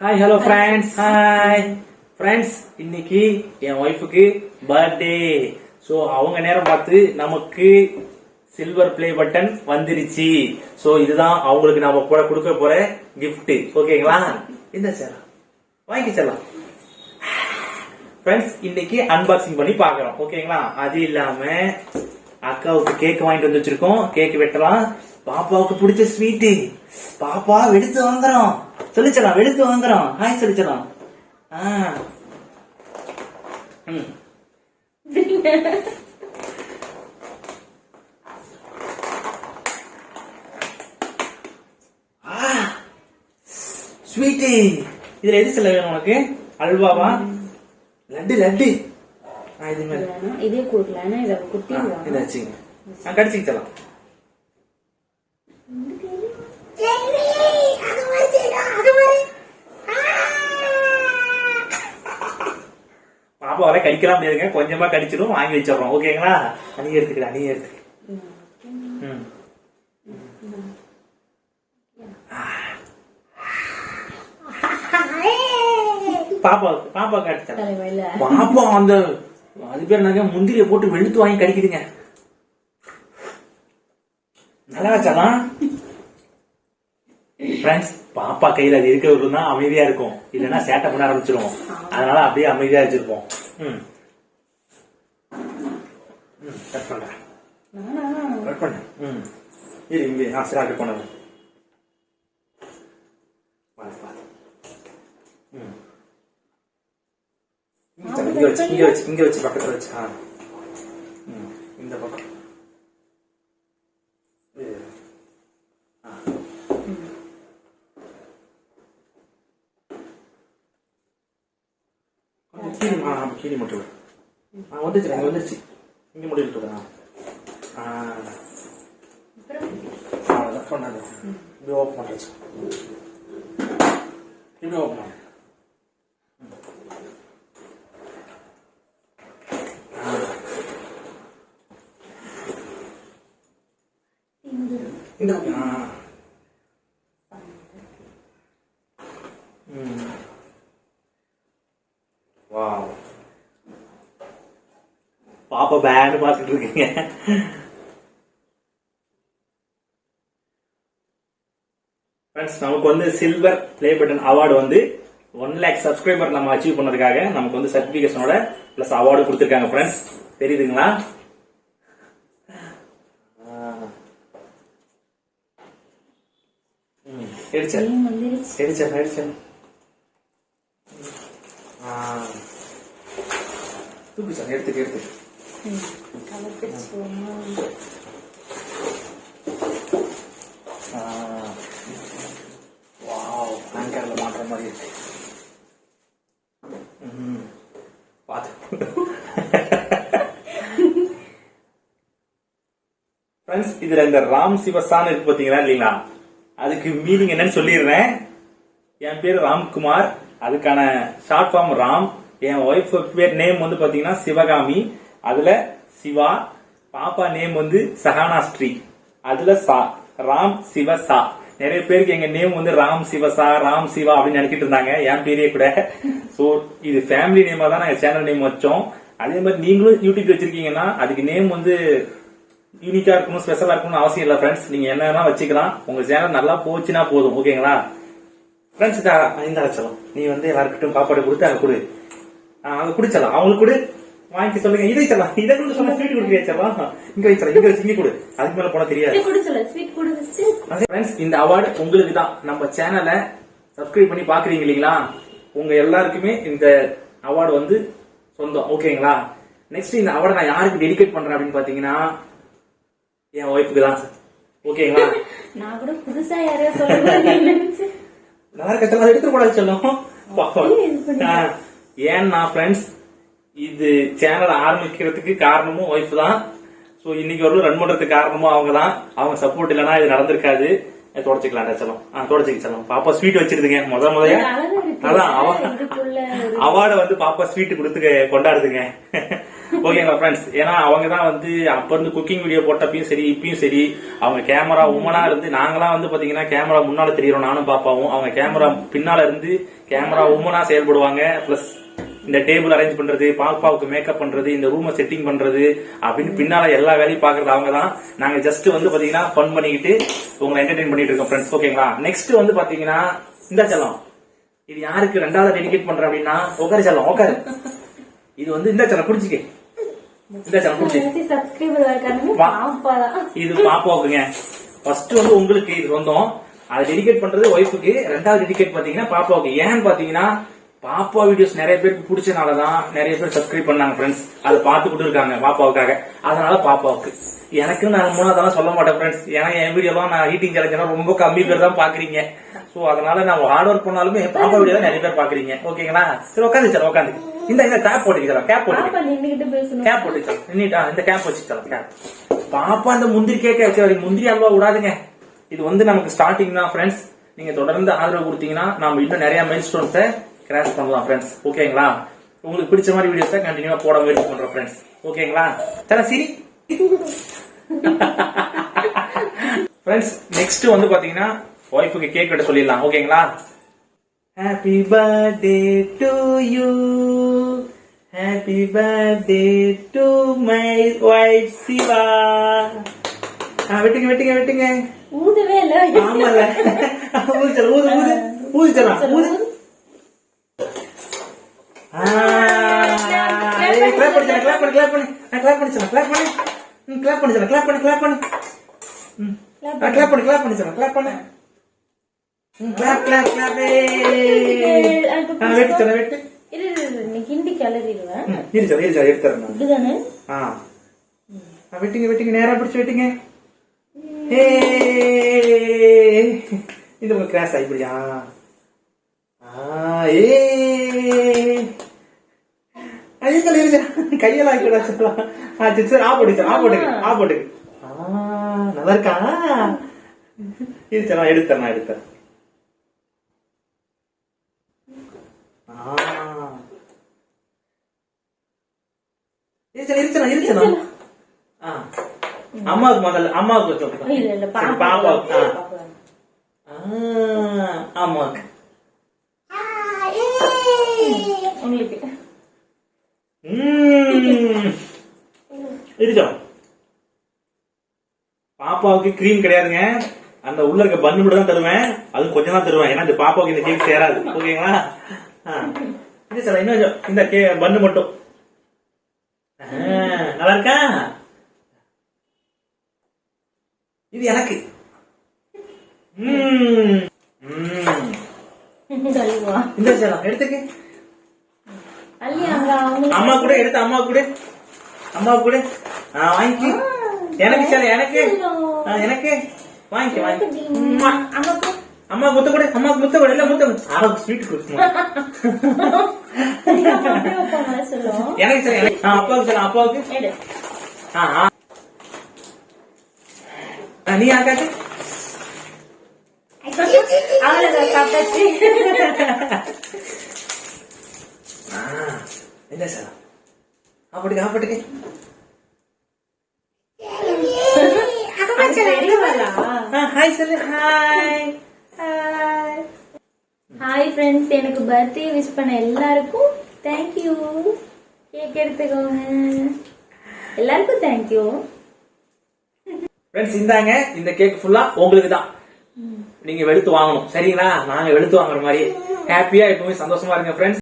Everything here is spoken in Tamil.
Hi hello friends. Hi friends, இன்னைக்கு என் ஒய்ஃபுக்கு பர்த்டே. ஸோ அவங்க நேரம் பார்த்து நமக்கு சில்வர் பிளே பட்டன் வந்துருச்சு. ஸோ இதுதான் அவங்களுக்கு நாம கூட கொடுக்க போற கிஃப்ட். ஓகேங்களா? இந்த சார் வாங்கிக்கலாம் ஃப்ரெண்ட்ஸ். இன்னைக்கு அன்பாக்சிங் பண்ணி பாக்குறோம். ஓகேங்களா? அது இல்லாம அக்காவுக்கு கேக் வாங்கிட்டு வந்து வச்சிருக்கோம். கேக் வெட்டலாம். பாப்பாவுக்கு பிடிச்ச ஸ்வீட்டு. பாப்பா வெளுத்து வாங்குறோம். சொல்லிச்சலாம் வெளுத்து வாங்குறோம். ஹாய் சொல்லிச்சலாம். ஸ்வீட்டு. இதுல எது சொல்ல வேணும் உனக்கு? அல்வாவா? லட்டு லட்டு. இது மாதிரி இதே கூட்டலாம். இதை குட்டி கடிச்சிக்கலாம். பாப்பா வர கடிக்கலாம் முடியாதுங்க. கொஞ்சமா கடிச்சிடும். வாங்கி வச்சிடறோம். ஓகேங்களா? அணிய எடுத்துக்கிற அணிய எடுத்துக்க. பாப்பா பாப்பா கடிச்சா பாப்பா அந்த அது பேர் நாங்க முந்திரிய போட்டு வெளுத்து வாங்கி கடிக்குதுங்க. நல்லா வச்சாலாம் ஃப்ரெண்ட்ஸ். பாப்பா கையில அது இருக்கிறது தான் அமைதியா இருக்கும். இல்லைன்னா சேட்டை பண்ண ஆரம்பிச்சிருவோம். அதனால அப்படியே அமைதியா வச்சிருப்போம். கட் பண்றேன். கட் பண்ண இங்க சரி கட் பண்ண. இங்க வச்சு பக்கத்துல வச்சு இந்த பக்கம் கீழே மட்டும் வந்துச்சு. அங்க வந்துருச்சு. இங்க முடிவு அவ்வளவுதான் பண்ணாது. இப்படி ஓப்பன் பண்ணுச்சு. இப்படி ஓப்பன் பண்ண இந்த பாப்பா பேண்ட் பார்த்துட்டு இருக்கீங்க. நமக்கு வந்து சில்வர் பிளே பட்டன் அவார்டு வந்து 1 lakh சப்ஸ்கிரைபர் நம்ம அச்சீவ் பண்ணதுக்காக நமக்கு வந்து சர்டிபிகேஷனோட பிளஸ் அவார்டு கொடுத்திருக்காங்க. ஃப்ரெண்ட்ஸ் தெரியுதுங்களா? தூக்கு சார் எடுத்துக்க. ஆங்கர்ல மாற்ற மாதிரி இருக்கு. இதுல இந்த ராம்சிவசான்னு இருக்கு பாத்தீங்களா இல்லீங்களா? அதுக்கு மீனிங் என்னன்னு சொல்லிடுறேன். என் பேரு ராம்குமார். அதுக்கான ஷார்ட் ஃபார்ம் ராம். என் ஒய்ஃப் பேர் நேம் வந்து பாத்தீங்கன்னா சிவகாமி. அதுல சிவா. பாப்பா நேம் வந்து சஹானா ஸ்ரீ. அதுல சா. ராம் சிவ சா. நிறைய பேருக்கு எங்க நேம் வந்து ராம் சிவசா ராம் சிவா அப்படின்னு நினைச்சிட்டு இருந்தாங்க. என் பேரே கூட. சோ இது ஃபேமிலி நேமா தான் நாங்க சேனல் நேம் வச்சோம். அதே மாதிரி நீங்களும் யூடியூப் வச்சிருக்கீங்கன்னா அதுக்கு நேம் வந்து யூனிக்கா இருக்கணும், ஸ்பெஷலா இருக்கணும்னு அவசியம் இல்ல ஃப்ரெண்ட்ஸ். நீங்க என்ன வச்சுக்கலாம். உங்க சேனல் நல்லா போச்சுன்னா போதும். ஓகேங்களா ஃப்ரெண்ட்ஸ்? இந்த அழைச்சலாம். நீ வந்து எல்லாருக்கிட்டும் பாப்பாடு கொடுத்து அங்க கொடு. அங்க குடிச்சலாம். அவங்களுக்கு கூட வாங்கி சொல்லுங்க. இதை வச்சலாம். இதை கூட சொன்னா ஸ்வீட் கொடுக்க வச்சலாம். இங்க வச்சலாம். இங்க வச்சு இங்க கொடு. அதுக்கு மேல போனா தெரியாது. இந்த அவார்டு உங்களுக்கு தான். நம்ம சேனலை சப்ஸ்கிரைப் பண்ணி பாக்குறீங்க இல்லீங்களா? உங்க எல்லாருக்குமே இந்த அவார்டு வந்து சொந்தம். ஓகேங்களா? நெக்ஸ்ட் இந்த அவார்டை நான் யாருக்கு டெடிகேட் பண்றேன் அப்படின்னு பாத்தீங்கன்னா என் ஒய்ஃபுக்கு தான். ஓகேங்களா? நான் கூட புதுசா யாரையா சொல்லுங்க. நல்லா கச்சலாம் எடுக்க கூடாது சொல்லும். ஏன்னா ஃப்ரெண்ட்ஸ் இது சேனல் ஆரம்பிக்கிறதுக்கு காரணமும் ஒய்ஃப் தான். சோ இன்னைக்கு ஒரு ரன் பண்றதுக்கு காரணமும் அவங்க தான். அவங்க சப்போர்ட் இல்லைன்னா இது நடந்திருக்காது. தொடச்சிக்கலாம் செல்லம். தொடச்சிக்க செல்லம். பாப்பா ஸ்வீட் வச்சிருதுங்க. முதல்ல அதான் அவார்டை வந்து பாப்பா ஸ்வீட் கொடுத்து கொண்டாடுதுங்க. ஓகேங்களா ஃப்ரெண்ட்ஸ்? ஏன்னா அவங்க தான் வந்து அப்ப இருந்து குக்கிங் வீடியோ போட்டப்பையும் சரி இப்பயும் சரி அவங்க கேமரா உமனா இருந்து, நாங்களாம் வந்து பாத்தீங்கன்னா கேமரா முன்னால தெரியும் நானும் பாப்பாவும், அவங்க கேமரா பின்னால இருந்து கேமரா உமனா செயல்படுவாங்க. பிளஸ் இந்த டேபிள் அரேஞ்ச் பண்றது, பாப்பாவுக்கு மேக்கப் பண்றது, இந்த ரூமை செட்டிங் பண்றது அப்படின்னு பின்னால எல்லா வேலையும் பாக்குறது அவங்க தான். நாங்க ஜஸ்ட் வந்து பாத்தீங்கன்னா ஃபன் பண்ணிக்கிட்டு உங்களை என்டர்டைன் பண்ணிட்டு இருக்கோம் ஃப்ரெண்ட்ஸ். ஓகேங்களா? நெக்ஸ்ட் வந்து பாத்தீங்கன்னா இந்த செல்லம், இது யாருக்கு ரெண்டாவது டெடிகேட் பண்றேன் அப்படின்னா, உட்காரு செல்லம் உட்காரு. இது வந்து இந்த செல்லம் குடிச்சிக்க, இந்த செல்லம் குடிச்சு. இது பாப்பாவுக்குங்க. ஃபர்ஸ்ட் வந்து உங்களுக்கு இது சொந்தம், அதை டெடிகேட் பண்றது ஒய்ஃபுக்கு, ரெண்டாவது டெடிகேட் பாத்தீங்கன்னா பாப்பாவுக்கு. ஏன்னு பாத்தீங்கன்னா பாப்பா வீடியோஸ் நிறைய பேருக்கு பிடிச்சனாலதான் நிறைய பேர் சப்ஸ்கிரைப் பண்ணாங்க ஃப்ரெண்ட்ஸ். அதை பார்த்துக்கிட்டு இருக்காங்க பாப்பாவுக்காக, அதனால பாப்பாவுக்கு. எனக்கு நான் மூணாவதெல்லாம் சொல்ல மாட்டேன் ஃப்ரெண்ட்ஸ், ஏன்னா என் வீடியோலாம் நான் ஹீட்டிங் சேலஞ்ச் ரொம்ப கம்மி பேர் தான் பாக்குறீங்க. சோ அதனால நான் ஹார்ட் ஒர்க் பண்ணாலுமே பாப்பா வீடியோ தான் நிறைய பேர் பாக்குறீங்க. ஓகேங்களா? சரி உட்காந்து சார் உட்காந்து இந்த கேப் போட்டுக்கலாம், கேப் போட்டு கேப் போட்டு நின்னுட்டா இந்த கேப் வச்சுக்கலாம். கேப் பாப்பா அந்த முந்திரி கேட்க வச்சு முந்திரி அல்வா விடாதுங்க. இது வந்து நமக்கு ஸ்டார்டிங் தான் ஃப்ரெண்ட்ஸ். நீங்க தொடர்ந்து ஆதரவு கொடுத்தீங்கன்னா நம்ம இன்னும் நிறைய மைல் ஸ்டோன்ஸை கிராஷ் பண்ணலாம் ஃப்ரெண்ட்ஸ். ஓகேங்களா? உங்களுக்கு பிடிச்ச மாதிரி வீடியோஸை கண்டினியூவா போட முயற்சி பண்றோம் ஃப்ரெண்ட்ஸ். ஓகேங்களா? தர சரி ஃப்ரெண்ட்ஸ், நெக்ஸ்ட் வந்து பாத்தீங்கன்னா ஒய்ஃபுக்கு கேக் கட்ட சொல்லிடலாம். ஓகேங்களா? Happy birthday to you, happy birthday to my wife Siva. வெட்டுங்க வெட்டுங்க வெட்டுங்க. ஊதவே இல்ல. ஆமால, ஊது ஊது ஊது ஊது தரலாம் ஊது. கிளாப் பண்ணி கிளாப் பண்ணி கிளாப் பண்ணி கிளாப் பண்ணி கிளாப் பண்ணி கிளாப் பண்ணி கிளாப் பண்ணி கிளாப் பண்ணி கிளாப் பண்ணி கிளாப் பண்ணி கிளாப் பண்ணி கிளாப் கிளாப் கிளாப். வெட்டு தர வெட்டு. நீ கிண்டி கிளறிடுவேன். இருச்சா இருச்சா எடுத்துறேன். இதுதானே? வெட்டுங்க வெட்டுங்க, நேரா பிடிச்சு வெட்டுங்க. இது உங்க கிராஸ் ஆயிப்படியா? கையெல்லாம் நல்லா இருக்கா? இருச்சா எடுத்தேன் எடுத்தேன். அம்மாவுக்கு முதல்ல அம்மாவுக்கு பாப்பாவுக்கு அம்மாவுக்கு உங்களுக்கு இருக்கா? பாப்பாவுக்கு கிரீம் கிடையாதுங்க, அந்த உள்ள இருக்க பன்னு மட்டும் தான் தருவேன். அது கொஞ்சம் தான் தருவேன், ஏன்னா இந்த பாப்பாவுக்கு இந்த கேக் சேராது. ஓகேங்களா? சார் இன்னும் இந்த பன்னு மட்டும். நல்லா இருக்கா? இது எனக்கு. இந்த சார் எடுத்துக்க. அம்மா கூட எடுத்து அம்மா கூட அம்மா கூட வாங்கி எனக்கு சார் எனக்கு எனக்கு வாங்கி வாங்கி அம்மா முத்த கூட அம்மா முத்த கூட இல்ல முத்த ஸ்வீட் கொடுக்கணும் எனக்கு சார் எனக்கு அப்பாவுக்கு சார் அப்பாவுக்கு நீ ஆக்காச்சு என்ன சார் அப்படி ஆப்பட்டுக்கு ஹாய் சொல்லு. ஹாய் ஹாய் ஃப்ரெண்ட்ஸ், எனக்கு பர்த்டே விஷ் பண்ண எல்லாருக்கும் தேங்க்யூ. கேக் எடுத்துக்கோங்க. எல்லாருக்கும் தேங்க்யூ ஃப்ரெண்ட்ஸ். இந்தாங்க, இந்த கேக் ஃபுல்லா உங்களுக்கு தான். நீங்க வெளுத்து வாங்கணும், சரிங்களா? நாங்க வெளுத்து வாங்குற மாதிரி ஹாப்பியா எப்பவுமே சந்தோஷமா இருங்க ஃப்ரெண்ட்ஸ்.